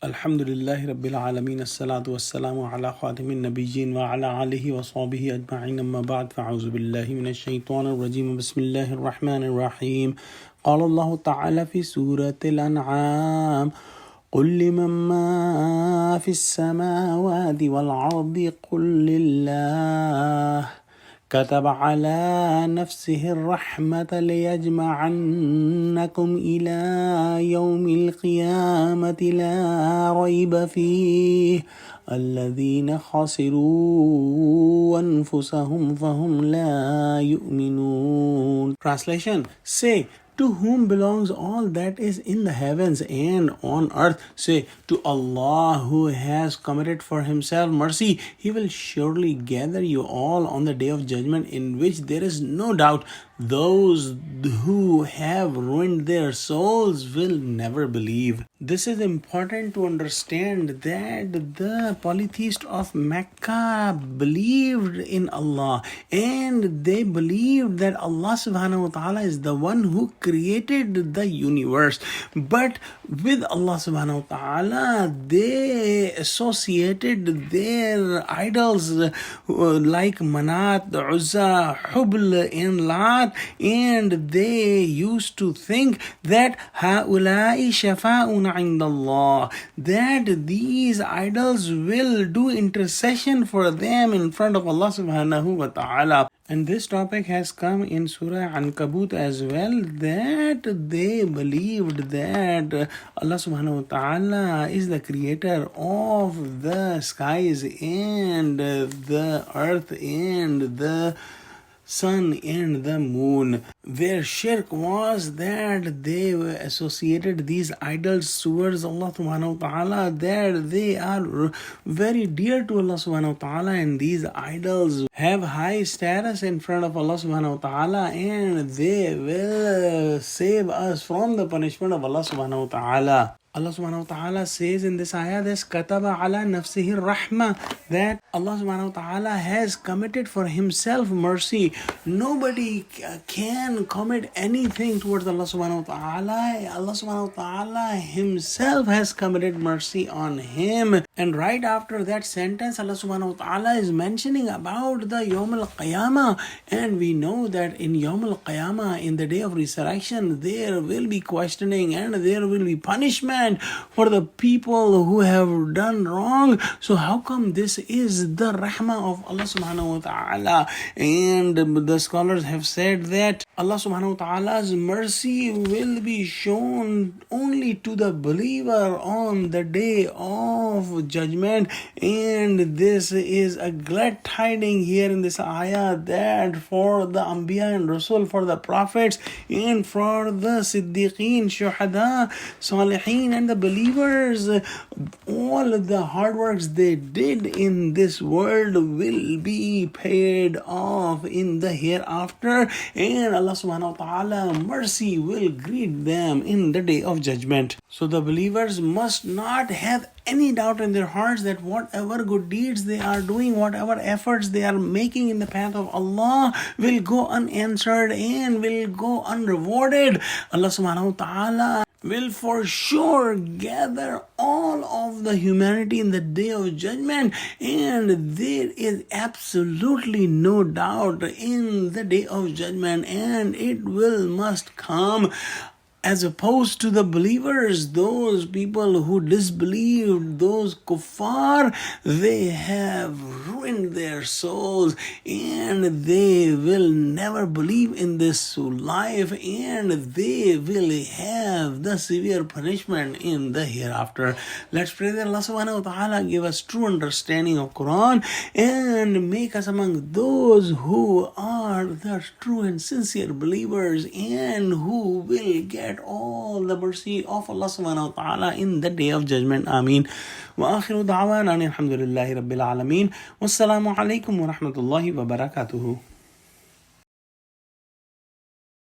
Alhamdulillahi Rabbil Alameen, As-salatu was-salamu ala khatimin nabiyyin wa ala alihi wa sahbihi ajma'in, amma ba'd, fa'auzu billahi minash shaitanir rajim, bismillahir rahmanir rahim. Qala Allahu ta'ala fi Surah Al-Anaam, قل لمن ما في السماوات والأرض قل لله كتب على نفسه الرحمة ليجمعنكم إلى يوم القيامة لا ريب فيه الذين خسروا أنفسهم فهم لا يؤمنون. Translation: Say, to whom belongs all that is in the heavens and on earth? Say, to Allah who has committed for himself mercy, he will surely gather you all on the day of judgment, in which there is no doubt. Those who have ruined their souls will never believe. This is important to understand that the polytheists of Mecca believed in Allah, and they believed that Allah subhanahu wa ta'ala is the one who created the universe. But with Allah subhanahu wa ta'ala, they associated their idols like Manat, Uzza, Hubl, and Lat, and they used to think that هَؤُلَاءِ شَفَاءٌ عِنْدَ اللَّهِ, that these idols will do intercession for them in front of Allah subhanahu wa ta'ala. And this topic has come in Surah Al-Ankabut as well, that they believed that Allah subhanahu wa ta'ala is the creator of the skies and the earth and the sun and the moon. Their shirk was that they associated these idols towards Allah subhanahu wa ta'ala, that they are very dear to Allah subhanahu wa ta'ala, and these idols have high status in front of Allah subhanahu wa ta'ala, and they will save us from the punishment of Allah subhanahu wa ta'ala. Allah subhanahu wa ta'ala says in this ayah, this kataba ala nafsihi rahmah, that Allah subhanahu wa ta'ala has committed for himself mercy. Nobody can commit anything towards Allah subhanahu wa ta'ala. Allah subhanahu wa ta'ala himself has committed mercy on him. And right after that sentence, Allah subhanahu wa ta'ala is mentioning about the Yawm al-Qiyamah. And we know that in Yawm al-Qiyamah, in the day of resurrection, there will be questioning and there will be punishment for the people who have done wrong. So how come this is the rahmah of Allah subhanahu wa ta'ala? And the scholars have said that Allah subhanahu wa ta'ala's mercy will be shown only to the believer on the day of judgment. And this is a glad tiding here in this ayah, that for the Anbiya and Rasul, for the prophets and for the Siddiqeen, Shuhada, Salihin, and the believers, all the hard works they did in this world will be paid off in the hereafter, and Allah subhanahu wa ta'ala mercy will greet them in the day of judgment. So the believers must not have any doubt in their hearts that whatever good deeds they are doing, whatever efforts they are making in the path of Allah will go unanswered and will go unrewarded. Allah subhanahu wa ta'ala will for sure gather all of the humanity in the day of judgment, and there is absolutely no doubt in the day of judgment, and it must come. As opposed to the believers, those people who disbelieved, those kuffar, they have ruined their souls, and they will never believe in this life, and they will have the severe punishment in the hereafter. Let's pray that Allah subhanahu wa ta'ala give us true understanding of Quran and make us among those who are the true and sincere believers and who will get all the mercy of Allah subhanahu wa ta'ala in the day of judgment. Ameen. Wa akhiru da'wana alhamdulillahi rabbil alameen. Wassalamu alaikum wa rahmatullahi wa barakatuhu.